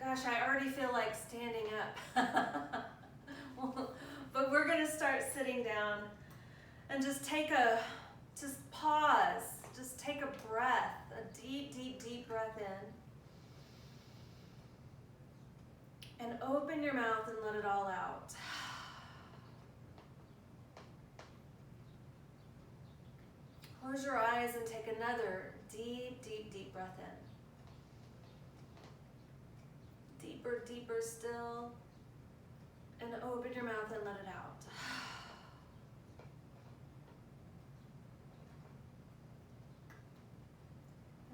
Gosh, I already feel like standing up. But we're gonna start sitting down and just pause. Just take a breath, a deep, deep, deep breath in. And open your mouth and let it all out. Close your eyes and take another deep, deep, deep breath in. Deeper, deeper still. And open your mouth and let it out.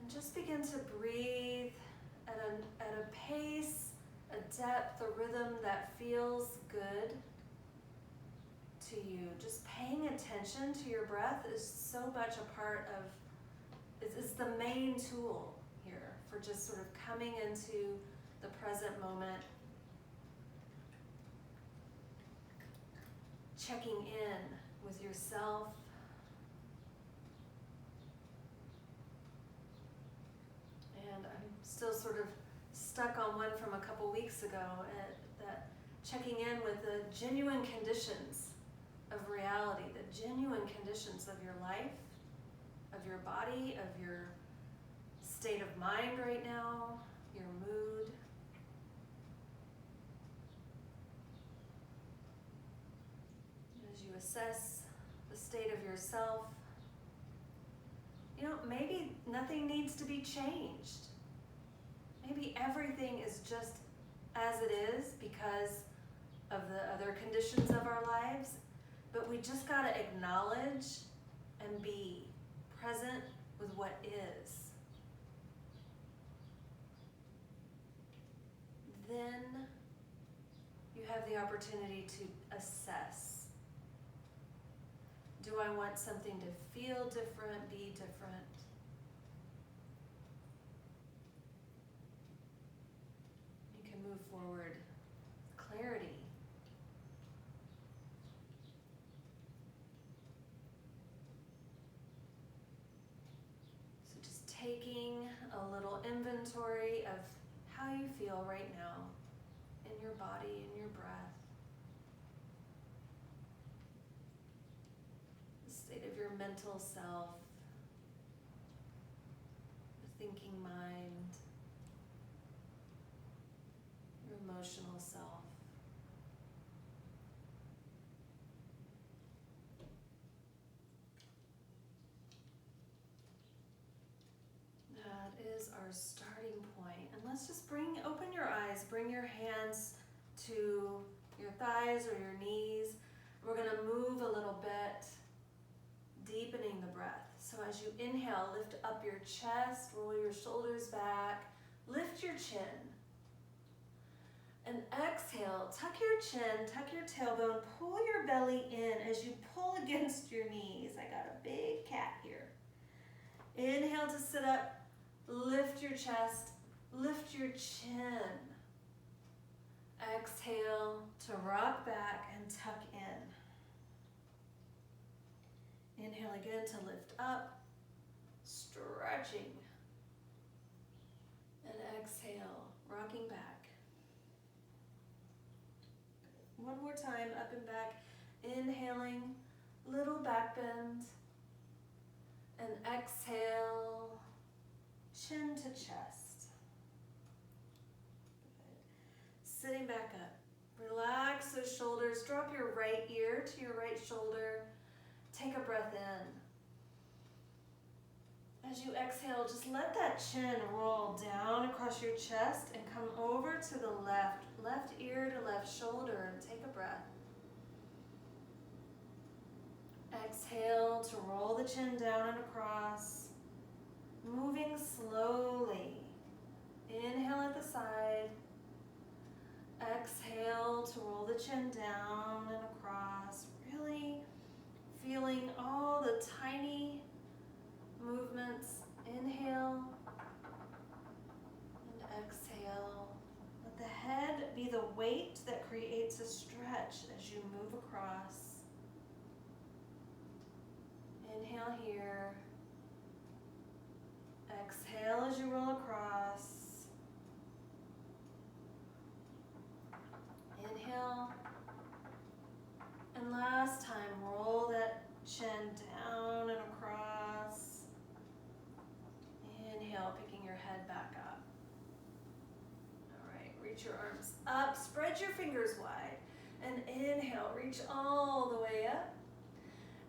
And just begin to breathe at a pace, a depth, a rhythm that feels good to you. Just paying attention to your breath is so much a part of, it's the main tool here for just sort of coming into the present moment. Checking in with yourself. And I'm still sort of stuck on one from a couple weeks ago, that checking in with the genuine conditions of reality, the genuine conditions of your life, of your body, of your state of mind right now, your mood. As you assess the state of yourself, maybe nothing needs to be changed. Maybe everything is just as it is because of the other conditions of our lives, but we just got to acknowledge and be present with what is. Then you have the opportunity to assess. Do I want something to feel different, be different? You can move forward with clarity. So just taking a little inventory of how you feel right now in your body, in your breath. State of your mental self, the thinking mind, your emotional self. That is our starting point. And let's just open your eyes, bring your hands to your thighs or your knees. We're going to move a little bit, deepening the breath. So as you inhale, lift up your chest, roll your shoulders back, lift your chin. And exhale, tuck your chin, tuck your tailbone, pull your belly in as you pull against your knees. I got a big cat here. Inhale to sit up, lift your chest, lift your chin. Exhale to rock back and tuck in. Inhale again to lift up, stretching. And exhale, rocking back. One more time, up and back. Inhaling, little back bend. And exhale, chin to chest. Good. Sitting back up. Relax those shoulders. Drop your right ear to your right shoulder. Take a breath in. As you exhale, just let that chin roll down across your chest and come over to the left ear to left shoulder, and take a breath. Exhale to roll the chin down and across, moving slowly. Inhale at the side. Exhale to roll the chin down and across, really feeling all the tiny movements. Inhale and exhale. Let the head be the weight that creates a stretch as you move across. Inhale here. Exhale as you roll across. Reach your arms up, spread your fingers wide, and inhale, reach all the way up.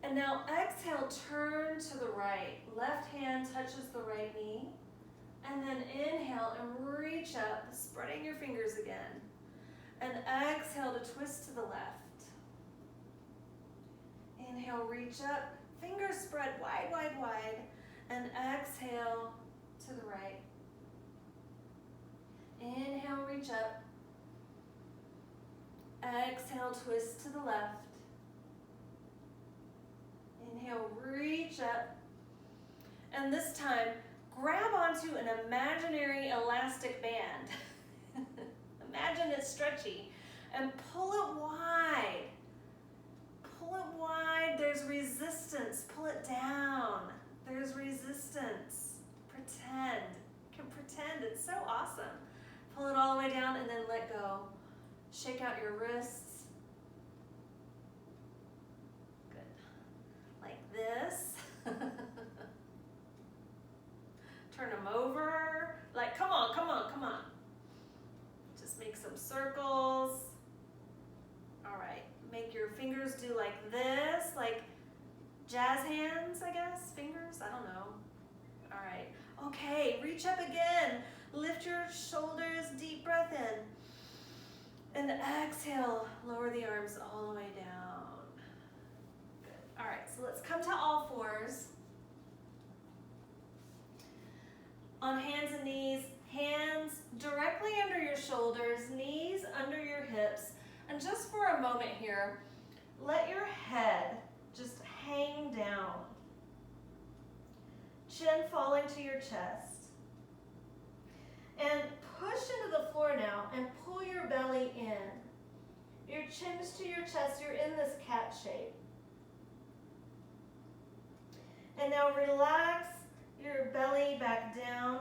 And now exhale, turn to the right. Left hand touches the right knee. And then inhale and reach up, spreading your fingers again. And exhale to twist to the left. Inhale, reach up, fingers spread wide, wide, wide. And exhale to the right. Inhale, reach up. Exhale, twist to the left. Inhale, reach up. And this time, grab onto an imaginary elastic band. Imagine it's stretchy. And pull it wide. Pull it wide. There's resistance. Pull it down. There's resistance. Pretend. You can pretend. It's so awesome. Pull it all the way down and then let go. Shake out your wrists. Good. Like this. Turn them over. Like, come on, come on, come on. Just make some circles. All right. Make your fingers do like this, like jazz hands, I guess. Fingers? I don't know. All right. Okay, reach up again. Lift your shoulders, deep breath in. And exhale, lower the arms all the way down. Good. All right, so let's come to all fours. On hands and knees, hands directly under your shoulders, knees under your hips. And just for a moment here, let your head just hang down. Chin falling to your chest. And push into the floor now and pull your belly in. Your chin's to your chest, you're in this cat shape. And now relax your belly back down.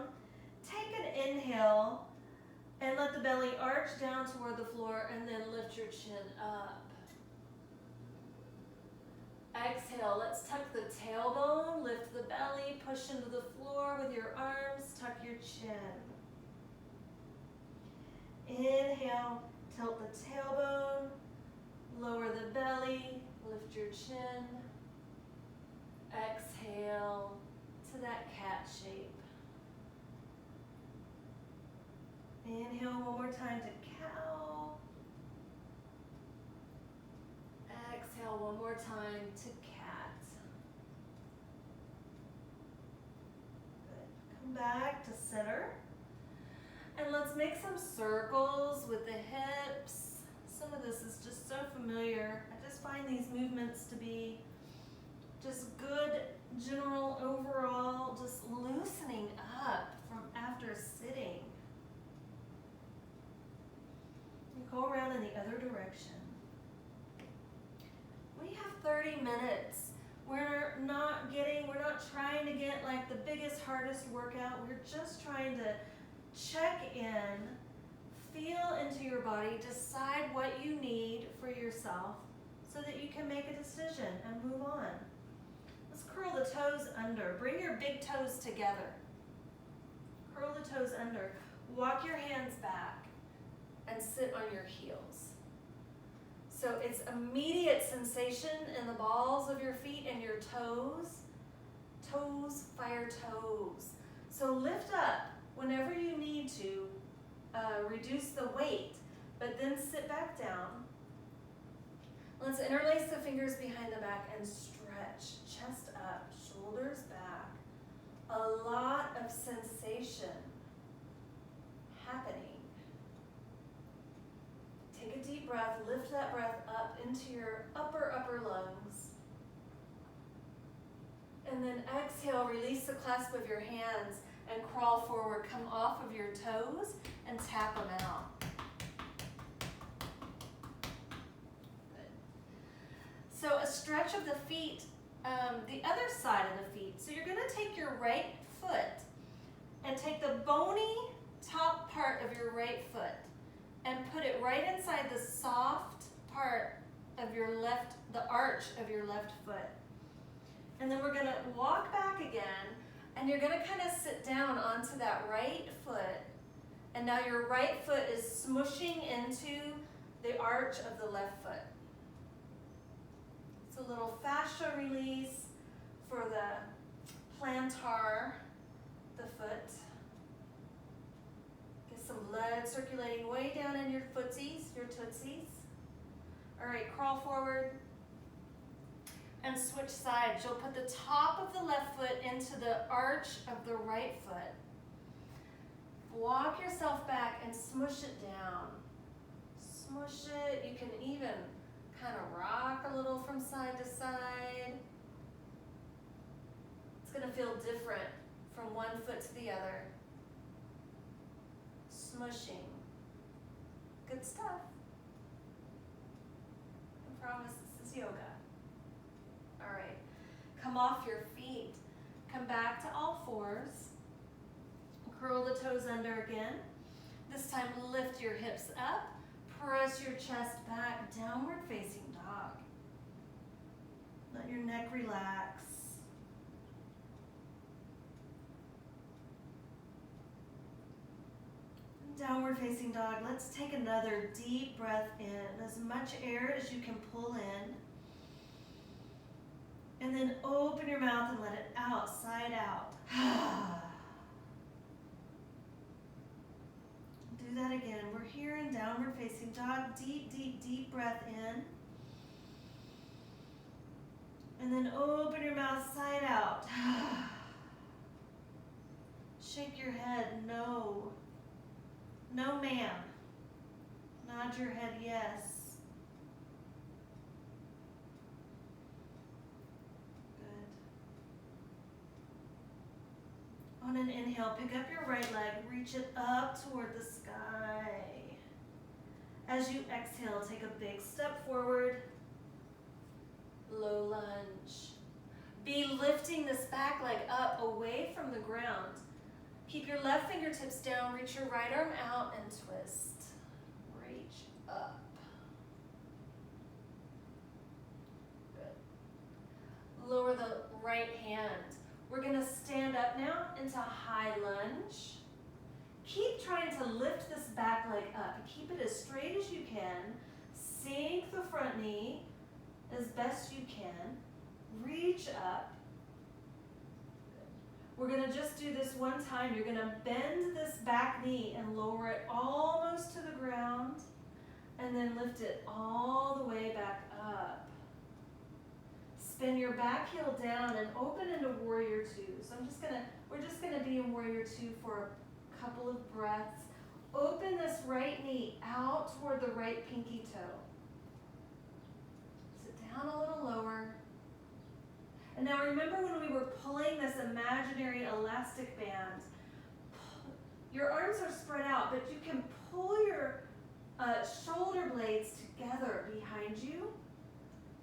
Take an inhale and let the belly arch down toward the floor and then lift your chin up. Exhale, let's tuck the tailbone, lift the belly, push into the floor with your arms, tuck your chin. Inhale, tilt the tailbone, lower the belly, lift your chin. Exhale to that cat shape. Inhale one more time to cow. Exhale one more time to cat. Good. Come back to center. And let's make some circles with the hips. Some of this is just so familiar. I just find these movements to be just good, general, overall, just loosening up from after sitting. You go around in the other direction. We have 30 minutes. We're not trying to get like the biggest, hardest workout. We're just trying to check in, feel into your body, decide what you need for yourself so that you can make a decision and move on. Let's curl the toes under. Bring your big toes together. Curl the toes under. Walk your hands back and sit on your heels. So it's immediate sensation in the balls of your feet and your toes. Toes, fire toes. So lift up whenever you need to, reduce the weight, but then sit back down. Let's interlace the fingers behind the back and stretch. Chest up, shoulders back. A lot of sensation happening. Take a deep breath, lift that breath up into your upper lungs. And then exhale, release the clasp of your hands and crawl forward. Come off of your toes and tap them out. Good. So a stretch of the feet, the other side of the feet. So you're going to take your right foot and take the bony top part of your right foot and put it right inside the soft part of your left, the arch of your left foot. And then we're going to walk back again, and you're going to kind of sit down onto that right foot And now your right foot is smushing into the arch of the left foot. It's a little fascia release for the plantar, the foot. Get some blood circulating way down in your footsies, your tootsies. All right, crawl forward and switch sides. You'll put the top of the left foot into the arch of the right foot. Walk yourself back and smush it down. Smush it. You can even kind of rock a little from side to side. It's going to feel different from one foot to the other. Smushing. Good stuff. I promise this is yoga. All right. Come off your feet. Come back to all fours. Curl the toes under again. This time lift your hips up. Press your chest back. Downward facing dog. Let your neck relax. Downward facing dog. Let's take another deep breath in. As much air as you can pull in. And then open your mouth and let it out, side out. Do that again. We're here in downward facing dog. Deep, deep, deep breath in. And then open your mouth, side out. Shake your head, no. No, ma'am. Nod your head, yes. On an inhale, pick up your right leg, reach it up toward the sky. As you exhale, take a big step forward, low lunge. Be lifting this back leg up away from the ground. Keep your left fingertips down, reach your right arm out and twist. Reach up. Good. Lower the right hand. We're going to stand up now into high lunge. Keep trying to lift this back leg up. Keep it as straight as you can. Sink the front knee as best you can. Reach up. We're going to just do this one time. You're going to bend this back knee and lower it almost to the ground, and then lift it all the way back up. Spin your back heel down and open into warrior two. So we're just gonna be in warrior two for a couple of breaths. Open this right knee out toward the right pinky toe. Sit down a little lower. And now remember when we were pulling this imaginary elastic band, your arms are spread out, but you can pull your shoulder blades together behind you,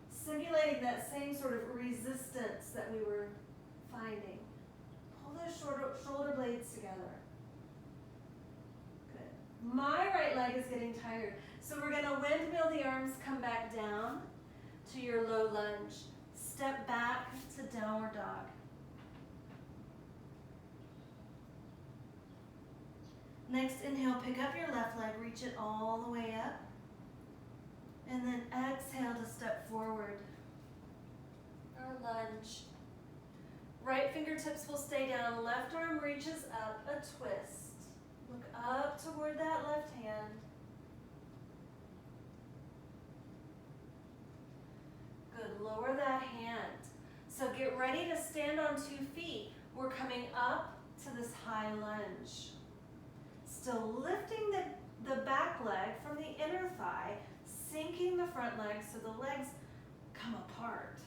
simulating that same sort of resistance that we were finding. Pull those shoulder blades together. Good. My right leg is getting tired, so we're going to windmill the arms, come back down to your low lunge. Step back to downward dog. Next, inhale, pick up your left leg, reach it all the way up. And then exhale to step forward. Our lunge. Right fingertips will stay down. Left arm reaches up, a twist. Look up toward that left hand. Good, lower that hand. So get ready to stand on 2 feet. We're coming up to this high lunge. Still lifting the back leg from the inner thigh, sinking the front leg so the legs come apart.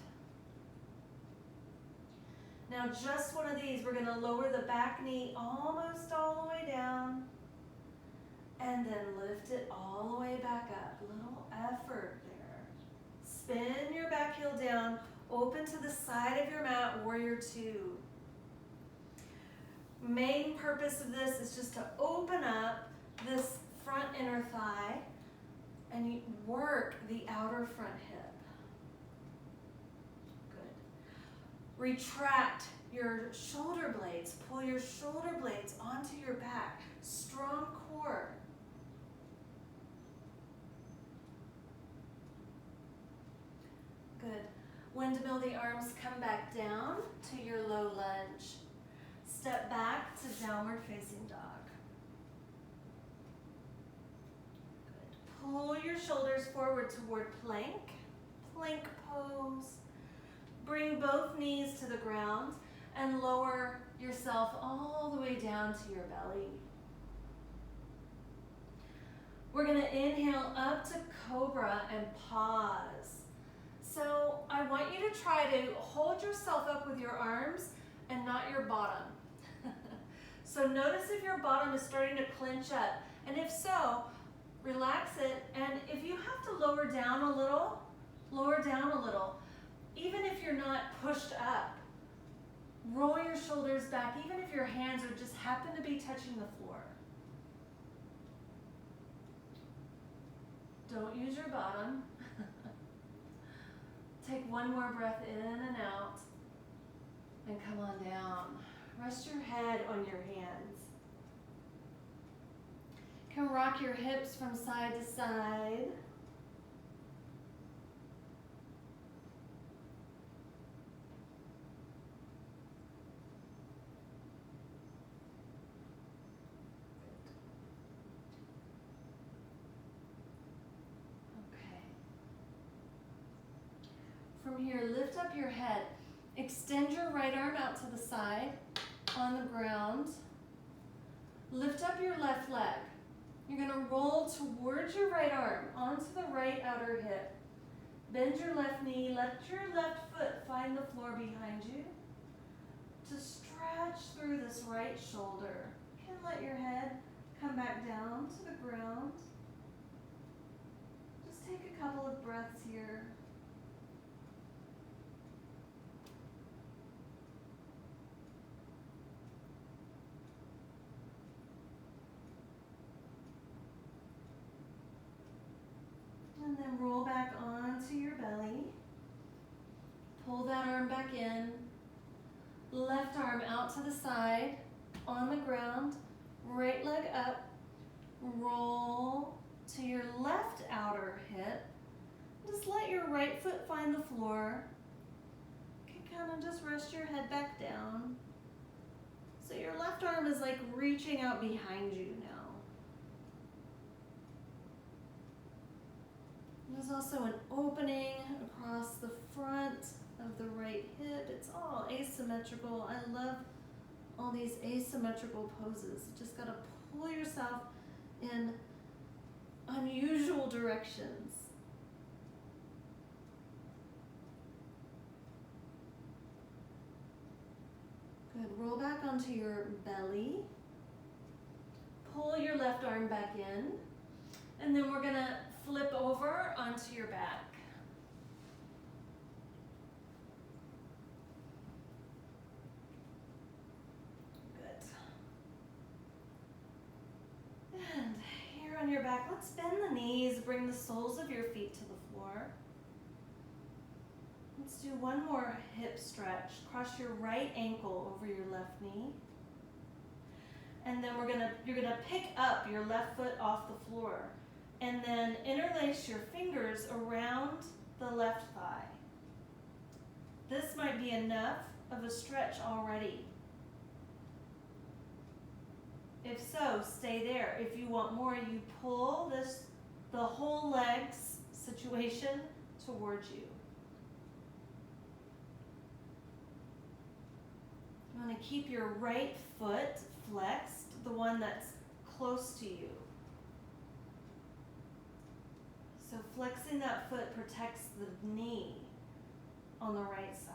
Now just one of these, we're going to lower the back knee almost all the way down and then lift it all the way back up. A little effort there. Spin your back heel down, open to the side of your mat, warrior two. Main purpose of this is just to open up this front inner thigh and you work the outer front hip. Good. Retract your shoulder blades. Pull your shoulder blades onto your back. Strong core. Good. Windmill the arms, come back down to your low lunge. Step back to downward facing dog. Good. Pull your shoulders forward toward plank. Plank pose. Bring both knees to the ground and lower yourself all the way down to your belly. We're going to inhale up to cobra and pause. So I want you to try to hold yourself up with your arms and not your bottom. So notice if your bottom is starting to clench up, and if so, relax it, and if you have to lower down a little, lower down a little. Even if you're not pushed up, roll your shoulders back, even if your hands are just happen to be touching the floor. Don't use your bottom. Take one more breath in and out, and come on down. Rest your head on your hands. You can rock your hips from side to side. From here, lift up your head. Extend your right arm out to the side on the ground. Lift up your left leg. You're going to roll towards your right arm onto the right outer hip. Bend your left knee. Let your left foot find the floor behind you. To stretch through this right shoulder. You can let your head come back down to the ground. Just take a couple of breaths here. And then roll back onto your belly. Pull that arm back in. Left arm out to the side on the ground. Right leg up. Roll to your left outer hip. Just let your right foot find the floor. You can kind of just rest your head back down. So your left arm is like reaching out behind you now. There's also an opening across the front of the right hip. It's all asymmetrical. I love all these asymmetrical poses. You just gotta pull yourself in unusual directions. Good. Roll back onto your belly. Pull your left arm back in. And then we're gonna flip over onto your back. Good. And here on your back, let's bend the knees, bring the soles of your feet to the floor. Let's do one more hip stretch. Cross your right ankle over your left knee. And then you're gonna pick up your left foot off the floor. And then interlace your fingers around the left thigh. This might be enough of a stretch already. If so, stay there. If you want more, you pull the whole legs situation towards you. You want to keep your right foot flexed, the one that's close to you. So flexing that foot protects the knee on the right side.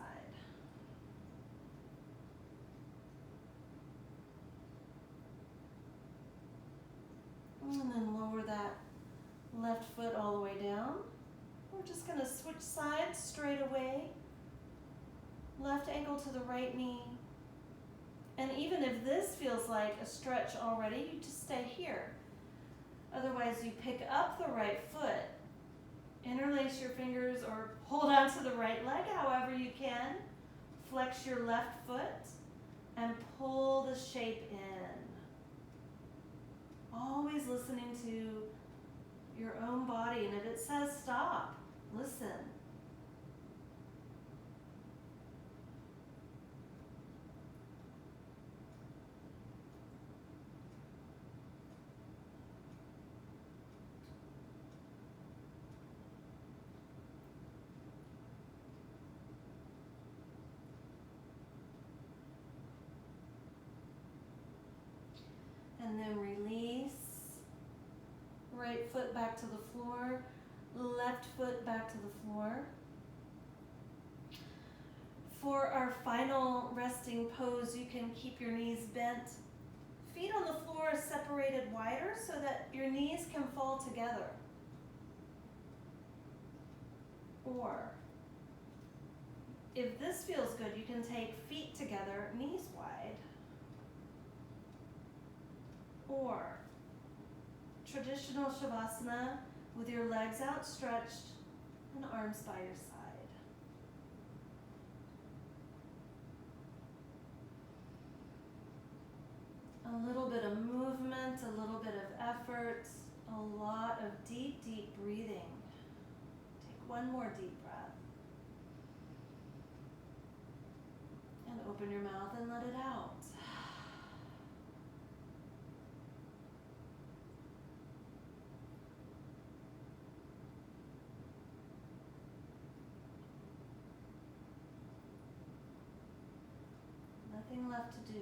And then lower that left foot all the way down. We're just going to switch sides straight away. Left ankle to the right knee. And even if this feels like a stretch already, you just stay here. Otherwise, you pick up the right foot. Interlace your fingers or hold on to the right leg however you can. flex your left foot and pull the shape in. Always listening to your own body, and if it says stop, listen. And then release. Right foot back to the floor, left foot back to the floor. For our final resting pose, you can keep your knees bent. Feet on the floor separated wider so that your knees can fall together. Or, if this feels good, you can take feet together, knees wide. Or, traditional Shavasana with your legs outstretched and arms by your side. A little bit of movement, a little bit of effort, a lot of deep, deep breathing. Take one more deep breath. And open your mouth and let it out. Nothing left to do.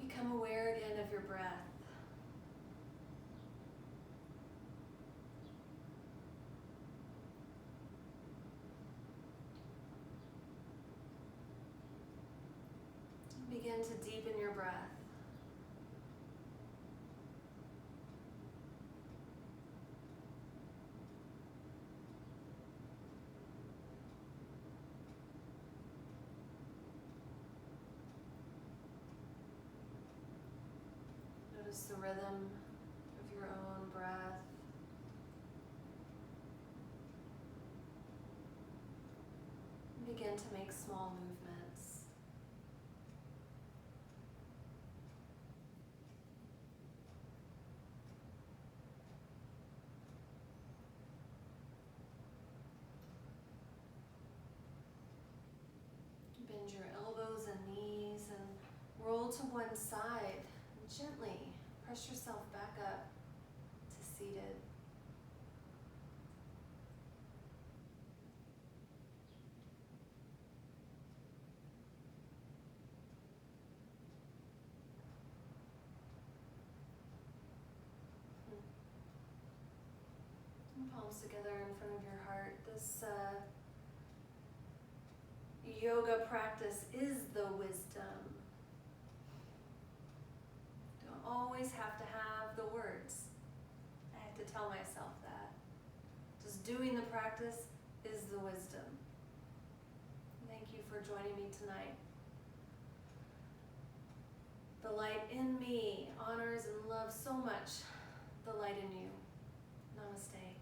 Become aware again of your breath. Begin to deepen your breath. Notice the rhythm of your own breath. Begin to make small movements. Bend your elbows and knees and roll to one side. Gently press yourself back up to seated. And palms together in front of your heart. This yoga practice is the wisdom. Don't always have to have the words. I have to tell myself that. Just doing the practice is the wisdom. Thank you for joining me tonight. The light in me honors and loves so much the light in you. Namaste.